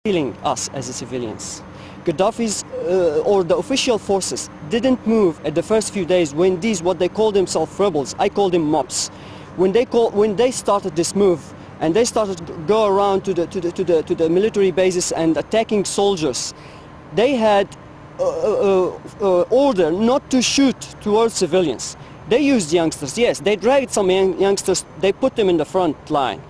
killing us as civilians. Gaddafi's or the official forces didn't move at the first few days when these, what they call themselves rebels, I call them mobs. When they started this move and they started to go around to the military bases and attacking soldiers, they had order not to shoot towards civilians. They used youngsters, yes, they dragged some youngsters, they put them in the front line.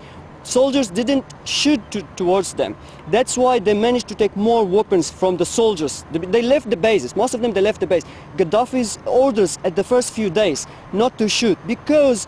Soldiers didn't shoot towards them. That's why they managed to take more weapons from the soldiers. They left the bases, most of them they left the base. Gaddafi's orders at the first few days not to shoot, because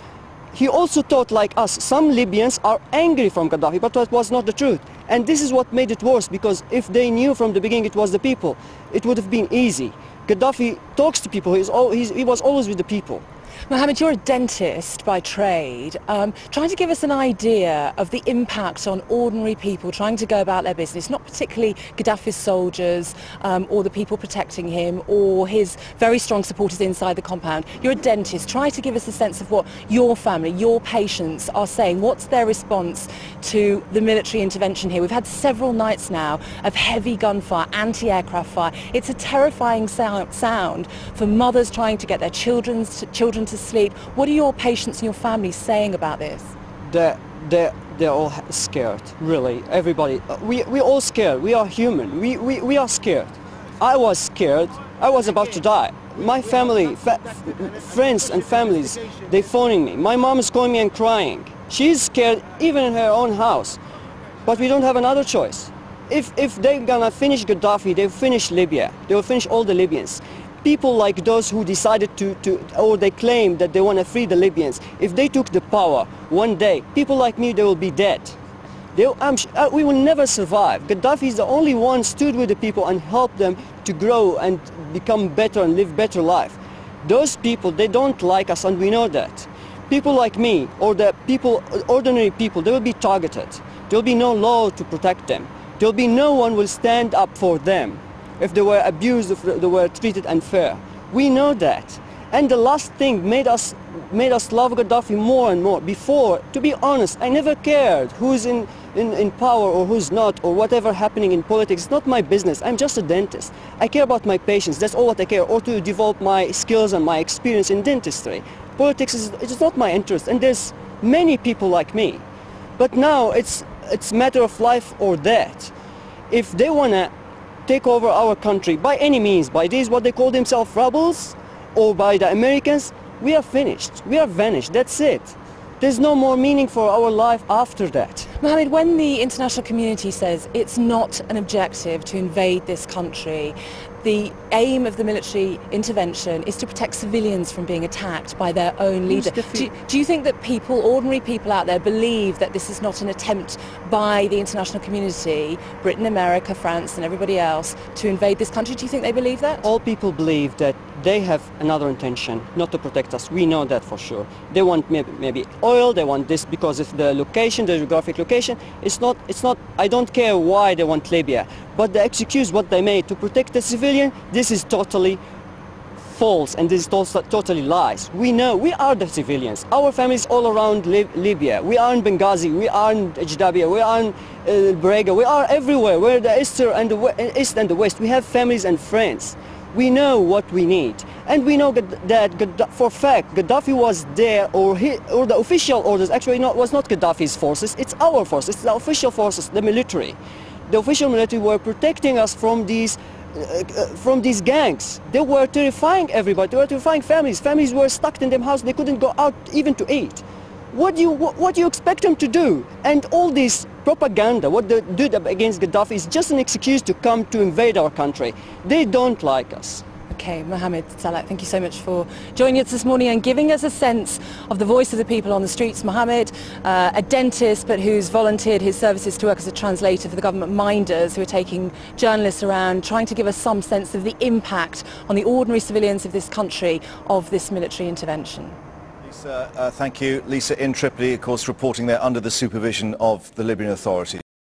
he also thought like us, some Libyans are angry from Gaddafi, but that was not the truth. And this is what made it worse, because if they knew from the beginning it was the people, it would have been easy. Gaddafi talks to people, he was always with the people. Mohammed, you're a dentist by trade. Trying to give us an idea of the impact on ordinary people trying to go about their business, not particularly Gaddafi's soldiers or the people protecting him or his very strong supporters inside the compound. You're a dentist. Try to give us a sense of what your family, your patients are saying. What's their response to the military intervention here? We've had several nights now of heavy gunfire, anti-aircraft fire. It's a terrifying sound for mothers trying to get their children to sleep. What are your patients and your family saying about this? They're all scared, really. Everybody. We're all scared. We are human. We are scared. I was scared. I was about to die. My family, friends and families, they're phoning me. My mom is calling me and crying. She's scared even in her own house. But we don't have another choice. If they're gonna finish Gaddafi, they'll finish Libya. They'll finish all the Libyans. People like those who decided or they claim that they want to free the Libyans, if they took the power one day, people like me, they will be dead. We will never survive. Gaddafi is the only one stood with the people and helped them to grow and become better and live better life. Those people, they don't like us, and we know that. People like me, or the people, ordinary people, they will be targeted. There will be no law to protect them. There will be no one will stand up for them. If they were abused, if they were treated unfair. We know that. And the last thing made us love Gaddafi more and more. Before, to be honest, I never cared who's in power or who's not, or whatever happening in politics. It's not my business. I'm just a dentist. I care about my patients. That's all what I care, or to develop my skills and my experience in dentistry. Politics is not my interest, and there's many people like me. But now it's a matter of life or death. If they want to take over our country by any means, by these what they call themselves rebels, or by the Americans, we are finished. We are vanished. That's it. There's no more meaning for our life after that. Mohammed, when the international community says it's not an objective to invade this country, the aim of the military intervention is to protect civilians from being attacked by their own leader. Do you think that people, ordinary people out there, believe that this is not an attempt by the international community, Britain, America, France and everybody else, to invade this country? Do you think they believe that? All people believe that they have another intention, not to protect us. We know that for sure. They want maybe oil, they want this because of the location, the geographic location. It's not, I don't care why they want Libya, but the excuse what they made to protect the civilian, this is totally false, and this is totally lies. We know, we are the civilians. Our families all around Libya. We are in Benghazi, we are in Ajdabia, we are in Brega, we are everywhere. We're the east and the west. We have families and friends. We know what we need, and we know that for a fact Gaddafi was there, or the official orders actually was not Gaddafi's forces, it's our forces, it's the official forces, the military. The official military were protecting us from these gangs. They were terrifying everybody, they were terrifying families. Families were stuck in their house, they couldn't go out even to eat. What do you expect them to do? And all this propaganda, what they did against Gaddafi, is just an excuse to come to invade our country. They don't like us. Okay, Mohammed Salah, thank you so much for joining us this morning and giving us a sense of the voice of the people on the streets. Mohammed, a dentist, but who's volunteered his services to work as a translator for the government minders who are taking journalists around, trying to give us some sense of the impact on the ordinary civilians of this country of this military intervention. Lisa, thank you. Lisa in Tripoli, of course, reporting there under the supervision of the Libyan authorities.